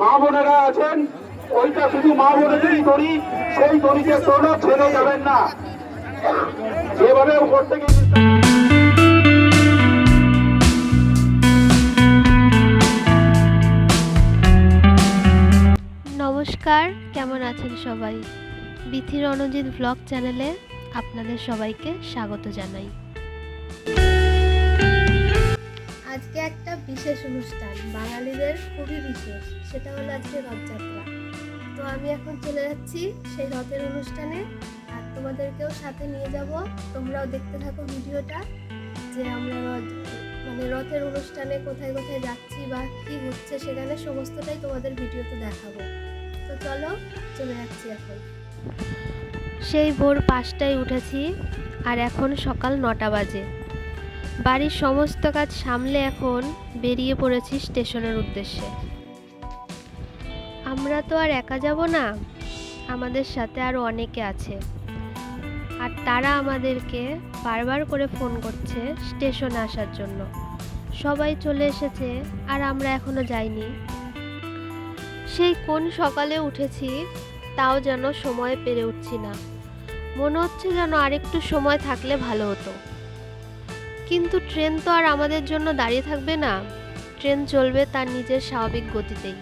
মা বোনেরা আছেন, ওইটা শুধু মা বোনেদেরই দড়ি, সেই দড়িতে কোনো ছেড়ে যাবেন না। যেভাবে উপর থেকে নমস্কার, কেমন আছেন সবাই? বিথি রণজিৎ ব্লগ চ্যানেলে আপনাদের সবাইকে স্বাগত জানাই। আজকে একটা বিশেষ অনুষ্ঠান, বাঙালিদের খুবই বিশেষ, সেটা হলো আজকে রথযাত্রা। তো আমি এখন চলে যাচ্ছি সেই রথের অনুষ্ঠানে, আর তোমাদেরকেও সাথে নিয়ে যাব। তোমরাও দেখতে থাকো ভিডিওটা, যে আমরা রথের অনুষ্ঠানে কোথায় কোথায় যাচ্ছি বা কি হচ্ছে সেখানে সমস্তটাই তোমাদের ভিডিওতে দেখাবো। তো চলো, চলে যাচ্ছি এখন। সেই ভোর 5টায় উঠেছি, আর এখন সকাল 9টা বাজে। বাড়ির সমস্ত কাজ সামলে এখন বেরিয়ে পড়েছি স্টেশনের উদ্দেশ্যে। আমরা তো আর একা যাব না, আমাদের সাথে আরও অনেকে আছে, আর তারা আমাদেরকে বারবার করে ফোন করছে স্টেশনে আসার জন্য। সবাই চলে এসেছে আর আমরা এখনো যাইনি। সেই কোন সকালে উঠেছি, তাও যেন সময় পেরে উঠছি না। মনে হচ্ছে যেন আরেকটু সময় থাকলে ভালো হতো, কিন্তু ট্রেন তো আর আমাদের জন্য দাঁড়িয়ে থাকবে না। ট্রেন চলবে তার নিজের স্বাভাবিক গতিতেই।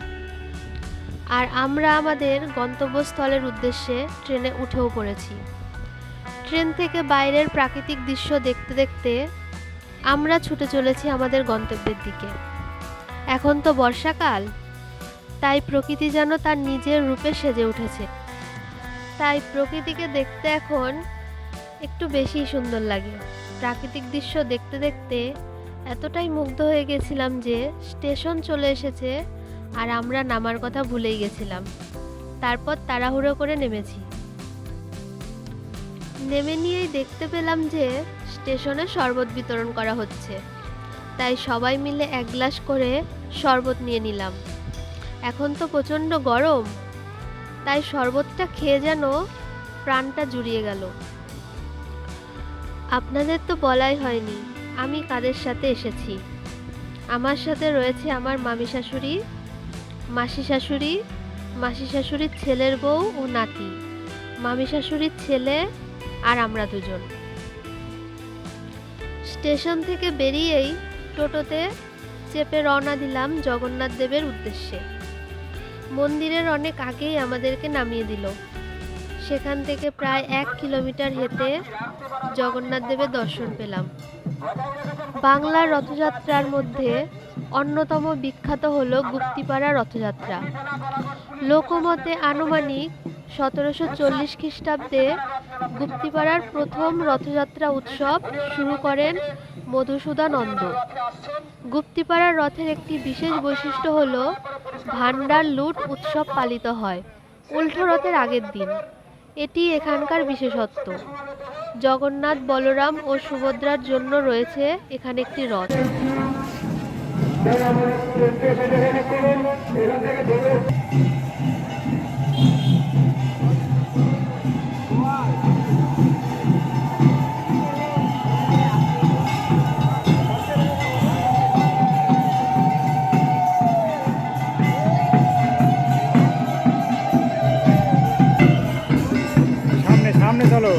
আর আমরা আমাদের গন্তব্যস্থলের উদ্দেশ্যে ট্রেনে উঠেও পড়েছি। ট্রেন থেকে বাইরের প্রাকৃতিক দৃশ্য দেখতে দেখতে আমরা ছুটে চলেছি আমাদের গন্তব্যের দিকে। এখন তো বর্ষাকাল, তাই প্রকৃতি যেন তার নিজের রূপে সেজে উঠেছে। তাই প্রকৃতিকে দেখতে এখন একটু বেশি সুন্দর লাগে। প্রাকৃতিক দৃশ্য দেখতে দেখতে এতটাই মুগ্ধ হয়ে গেছিলাম যে স্টেশন চলে এসেছে আর আমরা নামার কথা ভুলেই গেছিলাম। তারপর তাড়াহুড়ো করে নেমেছি। নেমে নিয়েই দেখতে পেলাম যে স্টেশনে শরবত বিতরণ করা হচ্ছে, তাই সবাই মিলে এক গ্লাস করে শরবত নিয়ে নিলাম। এখন তো প্রচণ্ড গরম, তাই শরবতটা খেয়ে যেন প্রাণটা জুড়িয়ে গেল। আপনাদের তো বলাই হয়নি আমি কাদের সাথে এসেছি। আমার সাথে রয়েছে আমার মামি শাশুড়ি, মাসি শাশুড়ি, মাসি শাশুড়ির ছেলের বউ ও নাতি, মামি শাশুড়ির ছেলে, আর আমরা দুজন। স্টেশন থেকে বেরিয়েই টোটোতে চেপে রওনা দিলাম জগন্নাথ দেবের উদ্দেশ্যে। মন্দিরের অনেক আগেই আমাদেরকে নামিয়ে দিল। সেখান থেকে প্রায় 1 কিলোমিটার হেঁটে জগন্নাথ দেবের দর্শন পেলাম। বাংলার রথযাত্রার মধ্যে অন্যতম বিখ্যাত হলো গুপ্তিপাড়া রথযাত্রা। লোকমতে আনুমানিক 1740 খ্রিস্টাব্দে গুপ্তিপাড়ার প্রথম রথযাত্রা উৎসব শুরু করেন মধুসূদনন্দ। গুপ্তিপাড়ার রথের একটি বিশেষ বৈশিষ্ট্য হলো ভান্ডার লুট উৎসব পালিত হয় উল্টো রথের আগের দিন। এটি এখানকার বিশেষত্ব। জগন্নাথ, বলরাম ও সুভদ্রার জন্য রয়েছে এখানে একটি রথ। সামনে চলো।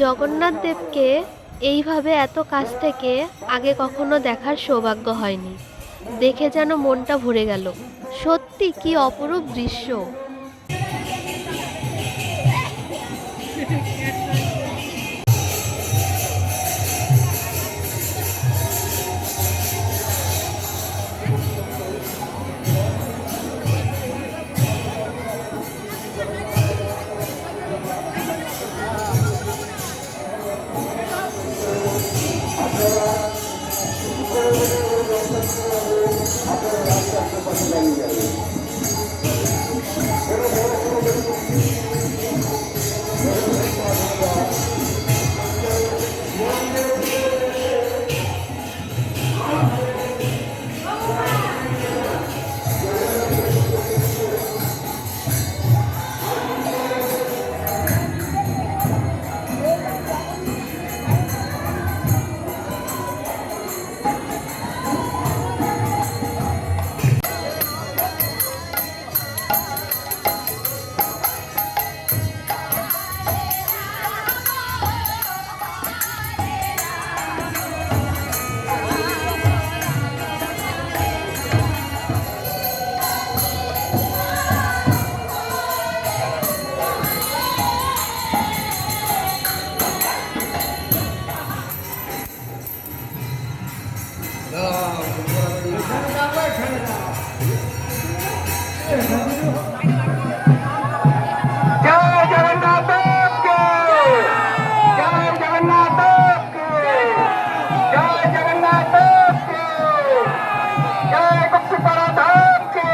জগন্নাথ দেবকে এইভাবে এত কাছ থেকে আগে কখনো দেখার সৌভাগ্য হয়নি। দেখে যেন মনটা ভরে গেল। সত্যি কি অপরূপ দৃশ্য! জয় জগন্নাথ কে জয় জগন্নাথ কে জয় জগন্নাথ কে জয় গুপ্তপাড়া ধাম কে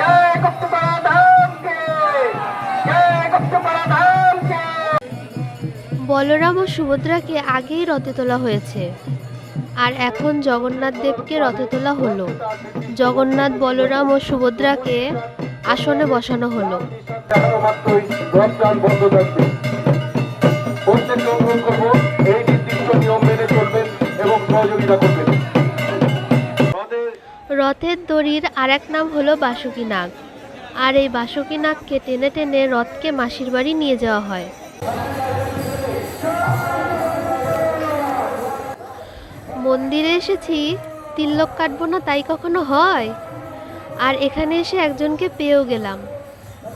জয় গুপ্তপাড়া ধাম কে জয় গুপ্তপাড়া ধাম কে। বলরাম ও সুভদ্রাকে আগেই রথে তোলা হয়েছে, আর এখন জগন্নাথ দেবকে রথে তোলা হলো। জগন্নাথ, বলরাম ও সুভদ্রাকে আসনে বসানো হলো। দেখানো মাত্রই রথযান বন্ধ থাকবে। প্রত্যেককে অনুরোধ করবো এই নির্দিষ্ট নিয়ম মেনে চলবেন এবং সহযোগিতা করবেন। রথের দড়ির আরেক নাম হলো বাসুকী নাগ, আর এই বাসুকী নাগকে টেনে টেনে রথকে মাসির বাড়ি নিয়ে যাওয়া হয়। মন্দিরে এসেছি, তিলক কাটবো না তাই কখনো হয়? আর এখানে এসে একজনকে পেয়েও গেলাম,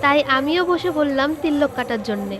তাই আমিও বসে বললাম তিলক কাটার জন্যে।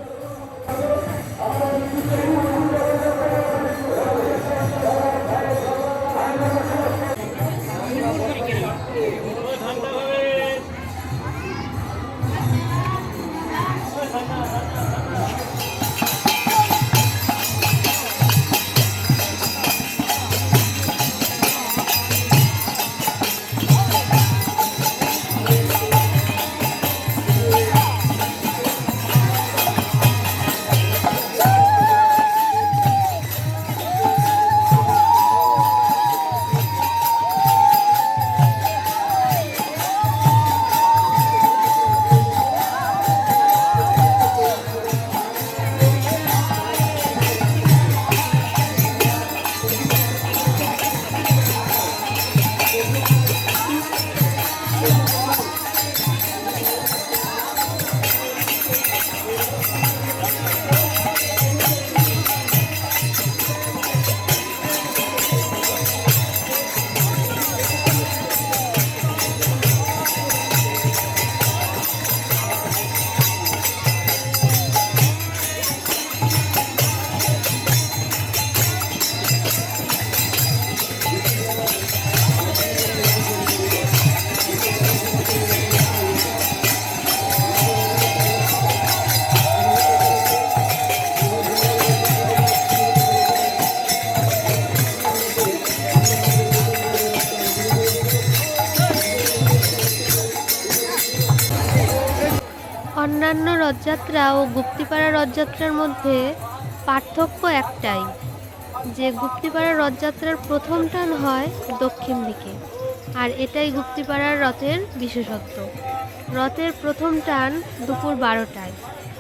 অন্যান্য রথযাত্রা ও গুপ্তিপাড়া রথযাত্রার মধ্যে পার্থক্য একটাই, যে গুপ্তিপাড়া রথযাত্রার প্রথম টান হয় দক্ষিণ দিকে, আর এটাই গুপ্তিপাড়ার রথের বিশেষত্ব। রথের প্রথম টান দুপুর 12টায়,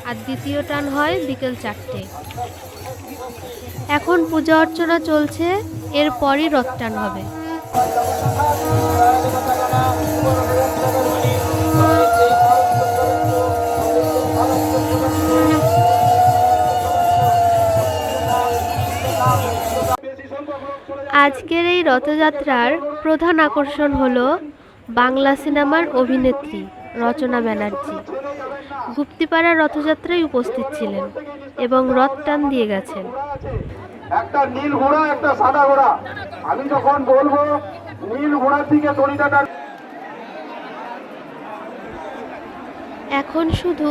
আর দ্বিতীয় টান হয় বিকেল 4টে। এখন পূজা অর্চনা চলছে, এরপরই রথ টান হবে। আজকের এই রথযাত্রার প্রধান আকর্ষণ হলো বাংলা সিনেমার অভিনেত্রী রচনা ব্যানার্জি। গুপ্তিপাড়া রথযাত্রায় উপস্থিত ছিলেন এবং রথ টান দিয়ে গেছেন। একটা নীল ঘোড়া, একটা সাদা ঘোড়া। আমি যখন বলবো নীল ঘোড়ার দিকে দড়িটা এখন শুধু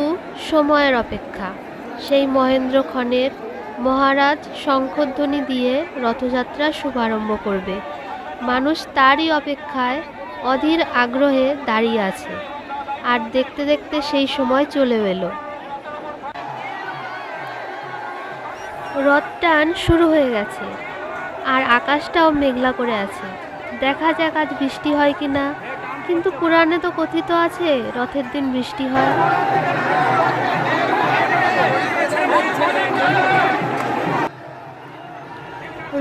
সময়ের অপেক্ষা। সেই মহেন্দ্রক্ষণের মহারাজ শঙ্খধ্বনি দিয়ে রথযাত্রার শুভারম্ভ করবে। মানুষ তারই অপেক্ষায় অধীর আগ্রহে দাঁড়িয়ে আছে। আর দেখতে দেখতে সেই সময় চলে এলো। রথ টান শুরু হয়ে গেছে আর আকাশটাও মেঘলা করে আছে। দেখা যাক আজ বৃষ্টি হয় কিনা, কিন্তু পুরাণে তো কথিত আছে রথের দিন বৃষ্টি হয়।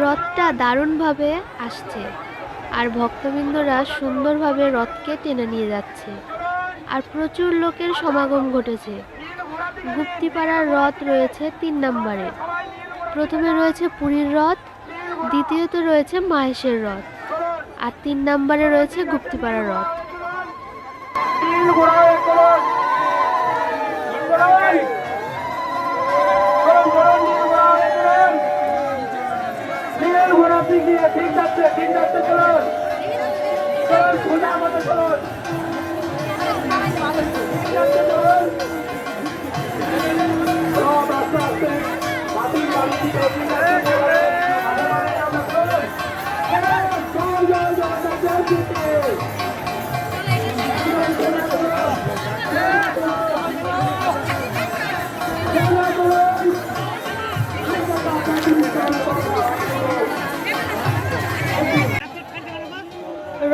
রথটা দারুণভাবে আসছে আর ভক্তবৃন্দরা সুন্দরভাবে রথকে টেনে নিয়ে যাচ্ছে আর প্রচুর লোকের সমাগম ঘটেছে। গুপ্তিপাড়ার রথ রয়েছে 3 নম্বরে। প্রথমে রয়েছে পুরীর রথ, দ্বিতীয়তে রয়েছে মাহেশের রথ, আর 3 নম্বরে রয়েছে গুপ্তিপাড়ার রথ। ঠিক যাচ্ছে, চলুন সোজা আমাদের চলুন। আস্তে আস্তে মাটির বাড়ি দিকে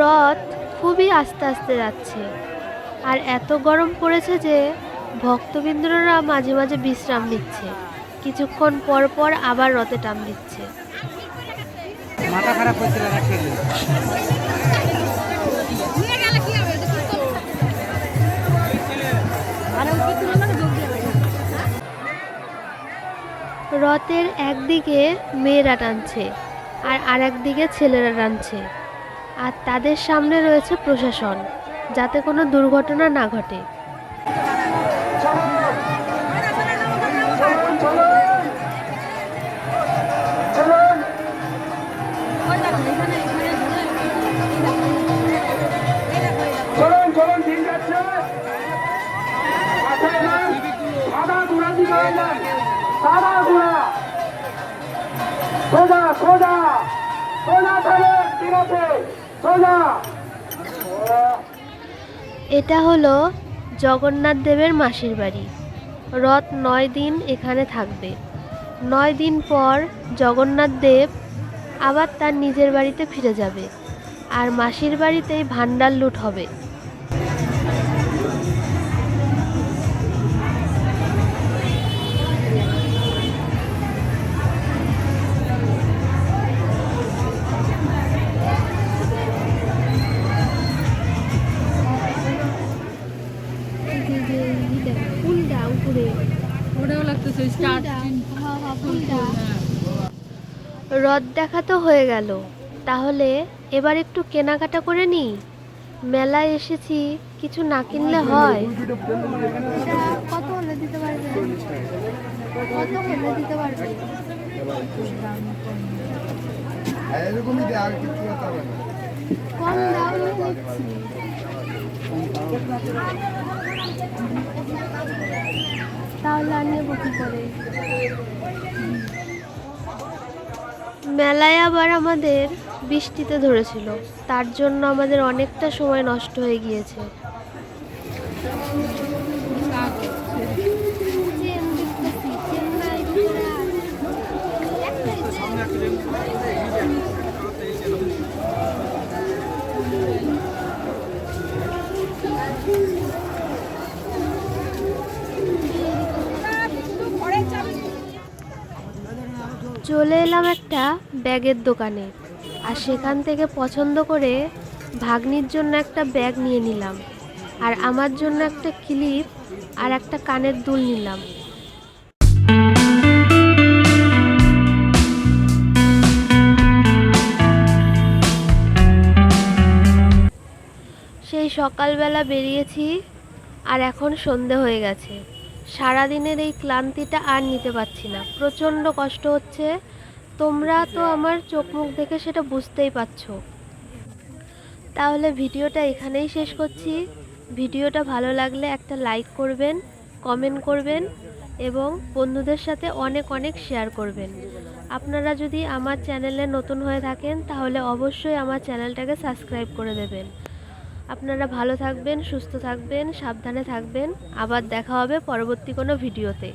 রথ খুবই আস্তে আস্তে যাচ্ছে আর এত গরম পড়েছে যে ভক্তবৃন্দরা মাঝে মাঝে বিশ্রাম নিচ্ছে। কিছুক্ষণ পর পর আবার রথে টান দিচ্ছে। মাথা খারাপ হয়েছিল রথের একদিকে মেয়েরা টানছে আর আরেকদিকে ছেলেরা টানছে, আর তাদের সামনে রয়েছে প্রশাসন যাতে কোনো দুর্ঘটনা না ঘটে। এটা হলো জগন্নাথ দেবের মাসির বাড়ি। রথ 9 দিন এখানে থাকবে। 9 দিন পর জগন্নাথ দেব আবার তার নিজের বাড়িতে ফিরে যাবে আর মাসির বাড়িতেই ভান্ডার লুট হবে। রথ দেখা তো হয়ে গেল, তাহলে এবার একটু কেনাকাটা করে নিই। মেলায় এসেছি, কিছু না কিনলে হয়। কত হলে দিতে পারবে? কত হলে দিতে পারবে? কম দাও নিচ্ছি। তাহলে আর নেবো কি করে? মেলায় আবার আমাদের বৃষ্টিতে ধরেছিল, তার জন্য আমাদের অনেকটা সময় নষ্ট হয়ে গিয়েছে। চলে এলাম একটা ব্যাগের দোকানে, আর সেখান থেকে পছন্দ করে ভাগ্নির জন্য একটা ব্যাগ নিয়ে নিলাম, আর আমার জন্য একটা ক্লিপ আর একটা কানের দুল নিলাম। সকালবেলা বেরিয়েছি আর এখন সন্ধে হয়ে গেছে। সারাদিনের এই ক্লান্তিটা আর নিতে পারছি না, প্রচণ্ড কষ্ট হচ্ছে। তোমরা তো আমার চোখ মুখ দেখে সেটা বুঝতেই পারছো। তাহলে ভিডিওটা এখানেই শেষ করছি। ভিডিওটা ভালো লাগলে একটা লাইক করবেন, কমেন্ট করবেন এবং বন্ধুদের সাথে অনেক অনেক শেয়ার করবেন। আপনারা যদি আমার চ্যানেলে নতুন হয়ে থাকেন তাহলে অবশ্যই আমার চ্যানেলটাকে সাবস্ক্রাইব করে দেবেন। আপনারা ভালো থাকবেন, সুস্থ থাকবেন, সাবধানে থাকবেন। আবার দেখা হবে পরবর্তী কোনো ভিডিওতে।